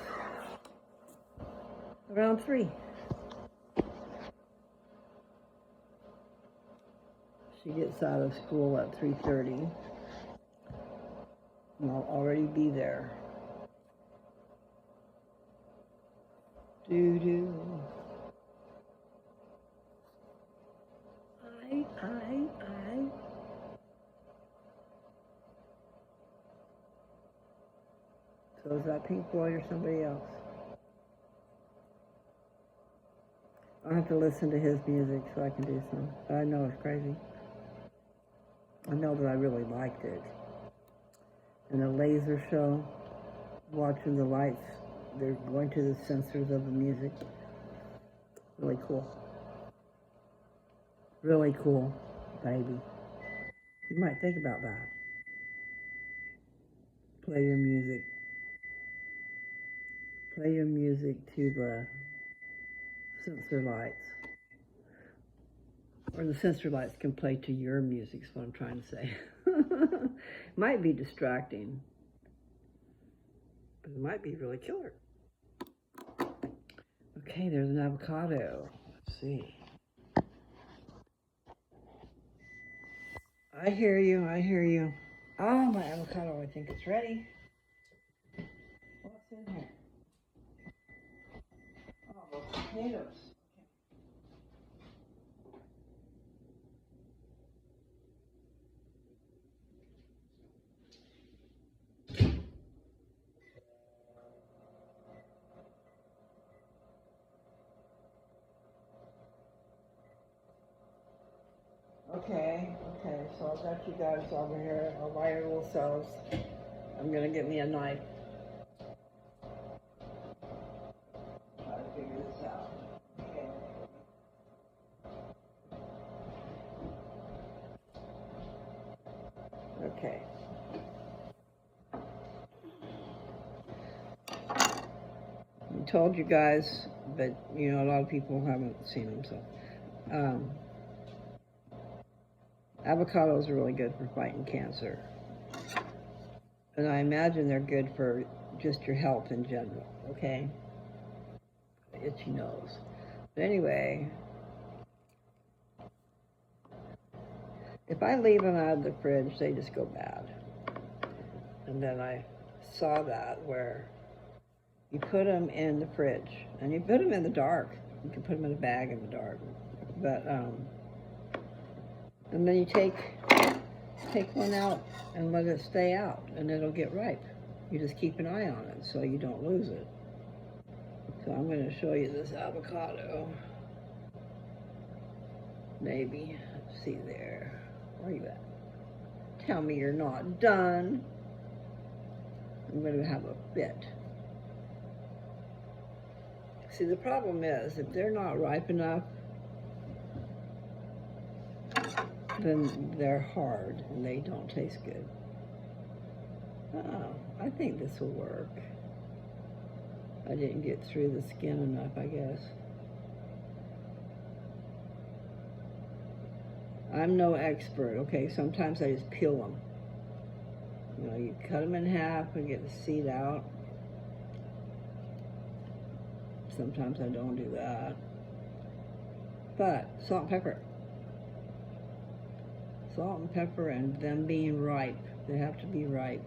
around 3. She gets out of school at 3:30. And I'll already be there. Do-do. I. So is that Pink Floyd or somebody else? I have to listen to his music so I can do some. But I know it's crazy. I know that I really liked it. And the laser show, watching the lights, they're going to the sensors of the music. Really cool. Really cool, baby. You might think about that. Play your music. Play your music to the sensor lights. Or the sensor lights can play to your music, is what I'm trying to say. Might be distracting, but it might be really killer. Okay, there's an avocado. Let's see. I hear you. Oh, my avocado, I think it's ready. What's in here? Oh, those potatoes. Okay, so I've got you guys over here all by your little selves. I'm gonna get me a knife. Try to figure this out. Okay. Okay. I told you guys, but you know, a lot of people haven't seen them, so. Avocados are really good for fighting cancer. And I imagine they're good for just your health in general, okay? Itchy nose. But anyway, if I leave them out of the fridge, they just go bad. And then I saw that where you put them in the fridge, and you put them in the dark. You can put them in a bag in the dark. But, and then you take one out and let it stay out, and it'll get ripe. You just keep an eye on it so you don't lose it. So I'm going to show you this avocado. Maybe. Let's see there. Where are you at? Tell me you're not done. I'm going to have a fit. See, the problem is, if they're not ripe enough, then they're hard and they don't taste good. Oh, I think this will work. I didn't get through the skin enough, I guess. I'm no expert, okay? Sometimes I just peel them. You know, you cut them in half and get the seed out. Sometimes I don't do that. But salt and pepper. Salt and pepper, and them being ripe. They have to be ripe.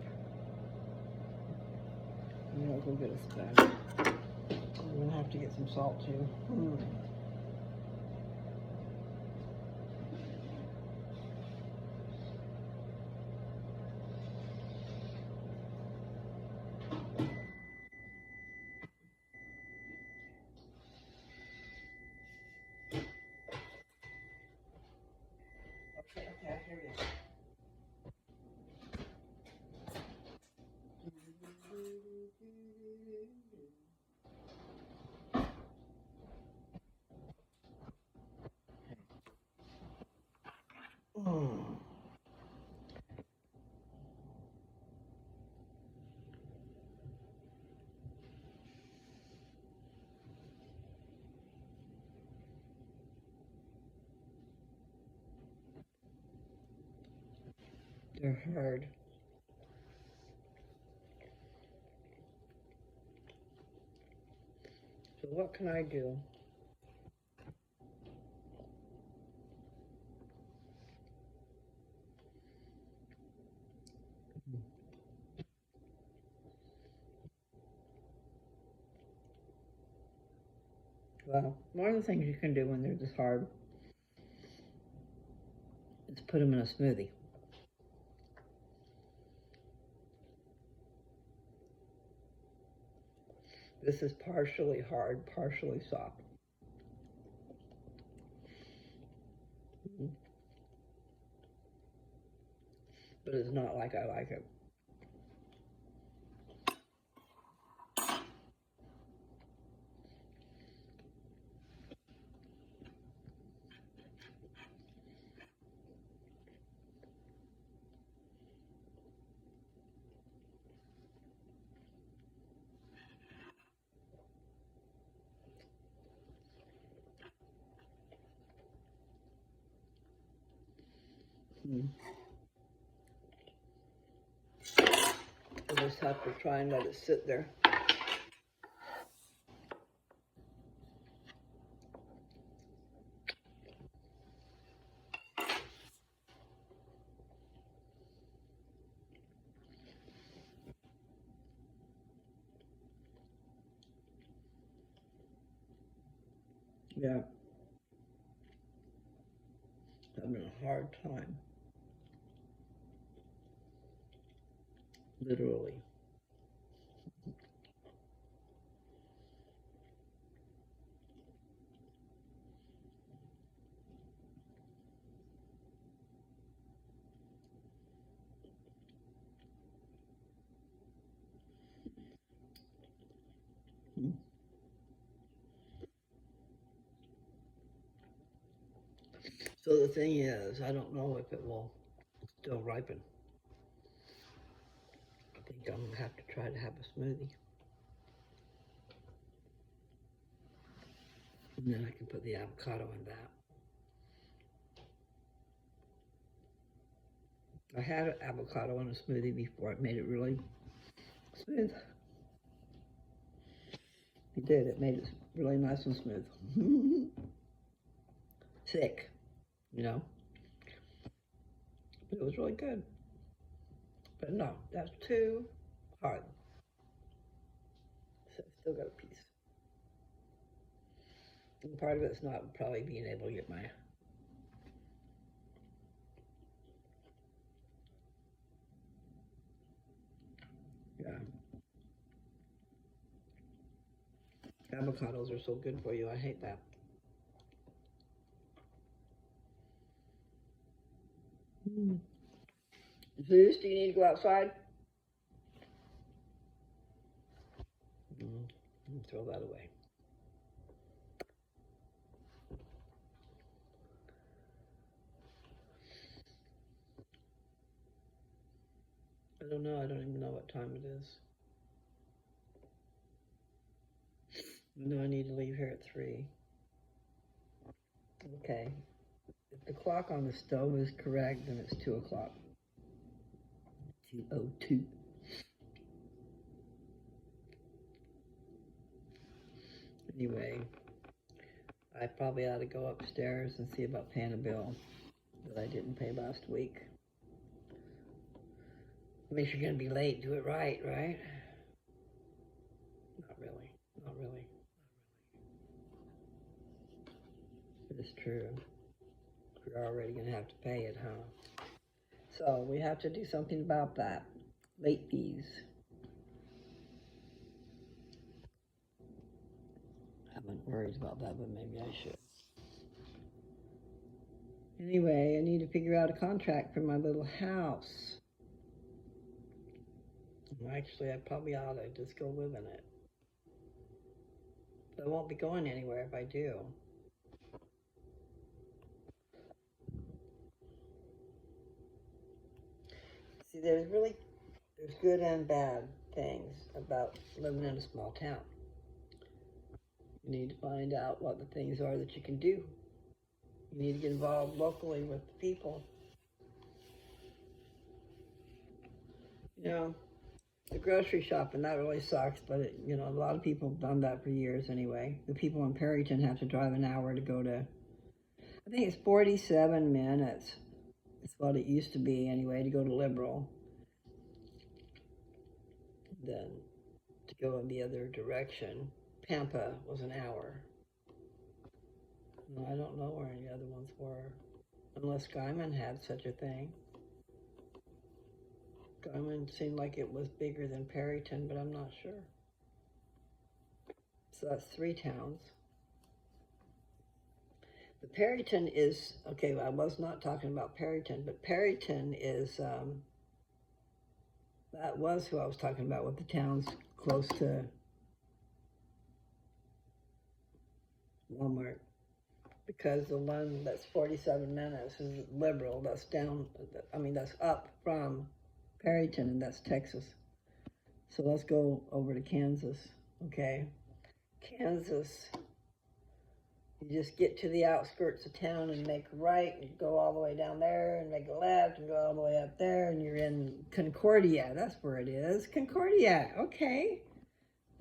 You know, we'll get a spoon. I'm gonna have to get some salt too. Okay, I hear you. They're hard. So what can I do? Well, one of the things you can do when they're this hard is put them in a smoothie. This is partially hard, partially soft. But it's not like I like it. I just have to try and let it sit there. Yeah. Having a hard time. Literally. So the thing is, I don't know if it will still ripen. I think I'm gonna have to try to have a smoothie. And then I can put the avocado in that. I had avocado in a smoothie before. It made it really smooth. It did. It made it really nice and smooth. Thick, you know. But it was really good. But no, that's too hard. So I still got a piece. And part of it's not probably being able to get my yeah. Avocados are so good for you. I hate that. Mm. Zeus, do you need to go outside? Throw that away. I don't know. I don't even know what time it is. I know I need to leave here at 3. Okay. If the clock on the stove is correct, then it's 2 o'clock. 2:02. Anyway, I probably ought to go upstairs and see about paying a bill that I didn't pay last week. I mean, if you're going to be late, do it right, right? Not really. Not really. It's true. We're already going to have to pay it, huh? So we have to do something about that. Late fees. I haven't worried about that, but maybe I should. Anyway, I need to figure out a contract for my little house. Actually, I probably ought to just go live in it. But I won't be going anywhere if I do. See, there's good and bad things about living in a small town. You need to find out what the things are that you can do. You need to get involved locally with the people. You know, the grocery shopping, that really sucks, but a lot of people have done that for years anyway. The people in Perryton have to drive an hour to go to, I think it's 47 minutes. It's what it used to be anyway, to go to Liberal. Then to go in the other direction, Pampa was an hour. No, I don't know where any other ones were, unless Guyman had such a thing. Guyman seemed like it was bigger than Perryton, but I'm not sure. So that's 3 towns. The Perryton is, okay, I was not talking about Perryton, but Perryton is, that was who I was talking about, with the towns close to Walmart. Because the one that's 47 minutes is Liberal, that's down, that's up from Perryton, and that's Texas. So let's go over to Kansas, okay? Kansas, you just get to the outskirts of town and make a right and go all the way down there and make a left and go all the way up there and you're in Concordia. That's where it is. Concordia, okay.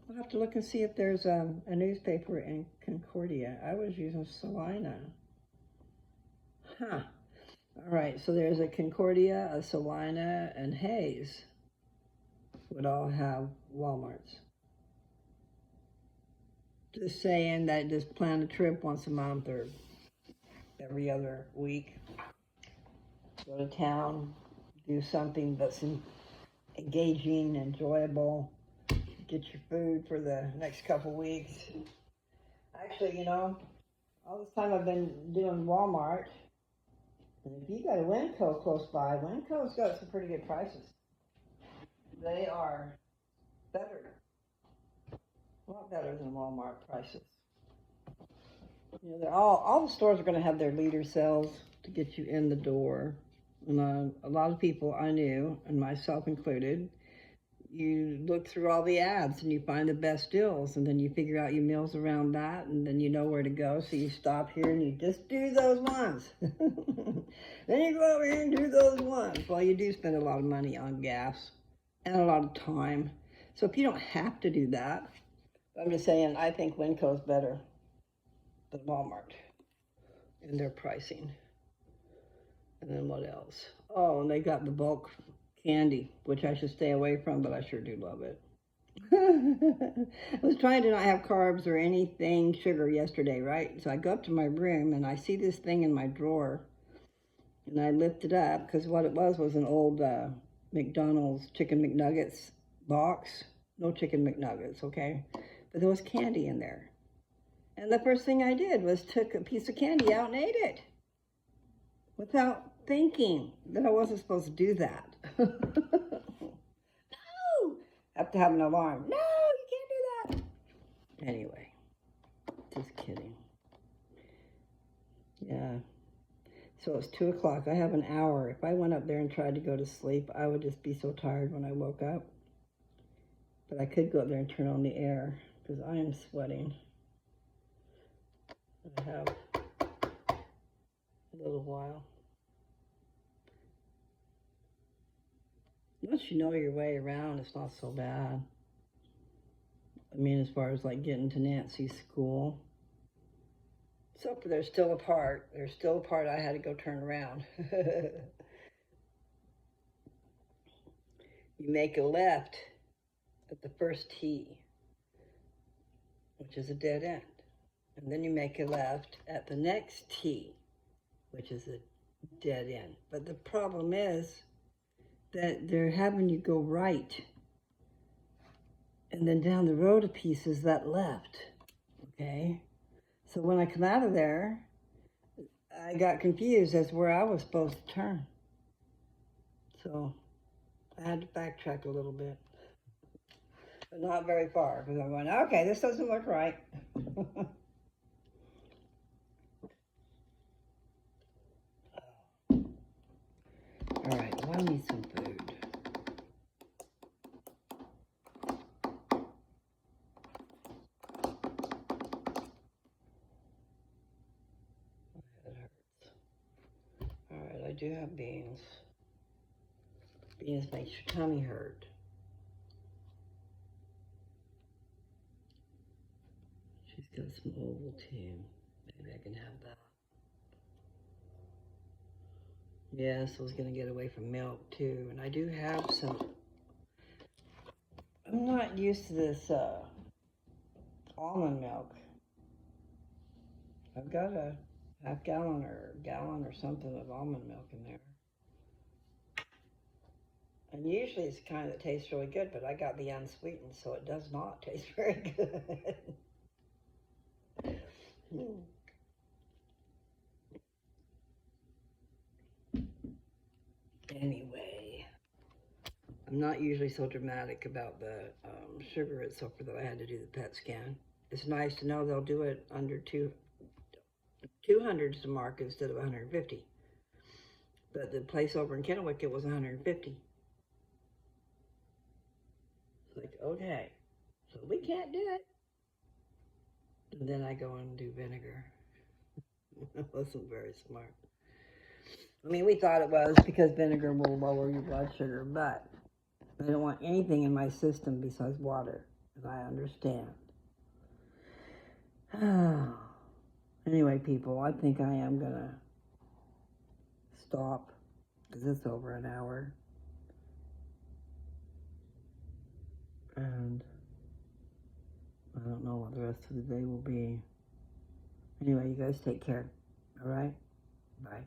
I'll have to look and see if there's a newspaper in Concordia. I was using Salina. Huh. All right, so there's a Concordia, a Salina, and Hayes would all have Walmarts. Just saying that, just plan a trip once a month or every other week. Go to town, do something that's engaging, enjoyable. Get your food for the next couple weeks. Actually, all this time I've been doing Walmart. And if you got a Winco close by, Winco's got some pretty good prices. They are better, a lot better than Walmart prices. They're all the stores are going to have their leader sales to get you in the door. And a lot of people I knew, and myself included, you look through all the ads and you find the best deals, and then you figure out your meals around that, and then you know where to go. So you stop here and you just do those ones. Then you go over here and do those ones. Well, you do spend a lot of money on gas and a lot of time. So if you don't have to do that, I'm just saying, I think Winco's better than Walmart in their pricing. And then what else? Oh, and they got the bulk candy, which I should stay away from, but I sure do love it. I was trying to not have carbs or anything sugar yesterday, right? So I go up to my room and I see this thing in my drawer, and I lift it up because what it was an old McDonald's chicken McNuggets box. No chicken McNuggets, okay? But there was candy in there. And the first thing I did was took a piece of candy out and ate it without thinking that I wasn't supposed to do that. No! Have to have an alarm. No, you can't do that. Anyway, just kidding. Yeah. So it's 2 o'clock. I have an hour. If I went up there and tried to go to sleep, I would just be so tired when I woke up. But I could go up there and turn on the air because I am sweating. I have a little while. Once you know your way around, it's not so bad. I mean, as far as like getting to Nancy's school. Except there's still a part. There's still a part I had to go turn around. You make a left at the first tee, which is a dead end. And then you make a left at the next tee, which is a dead end. But the problem is that they're having you go right. And then down the road a piece is that left, okay? So when I come out of there, I got confused as to where I was supposed to turn. So I had to backtrack a little bit. But not very far, because I'm going, okay, this doesn't look right. All right, well, I need some food. My head hurts. All right, I do have beans. Beans makes your tummy hurt. She's got some Ovaltine. Maybe I can have that. Yes, I was going to get away from milk too. And I do have some. I'm not used to this almond milk. I've got a half gallon or gallon or something of almond milk in there. And usually it's the kind that tastes really good, but I got the unsweetened, so it does not taste very good. Anyway, I'm not usually so dramatic about the sugar except for that I had to do the PET scan. It's nice to know they'll do it under 200's the mark instead of 150. But the place over in Kennewick, it was 150. It's like, okay, so we can't do it. And then I go and do vinegar. It wasn't very smart. I mean, we thought it was because vinegar will lower your blood sugar, but I don't want anything in my system besides water, as I understand. Anyway, people, I think I am going to stop because it's over an hour. And I don't know what the rest of the day will be. Anyway, you guys take care. All right? Bye.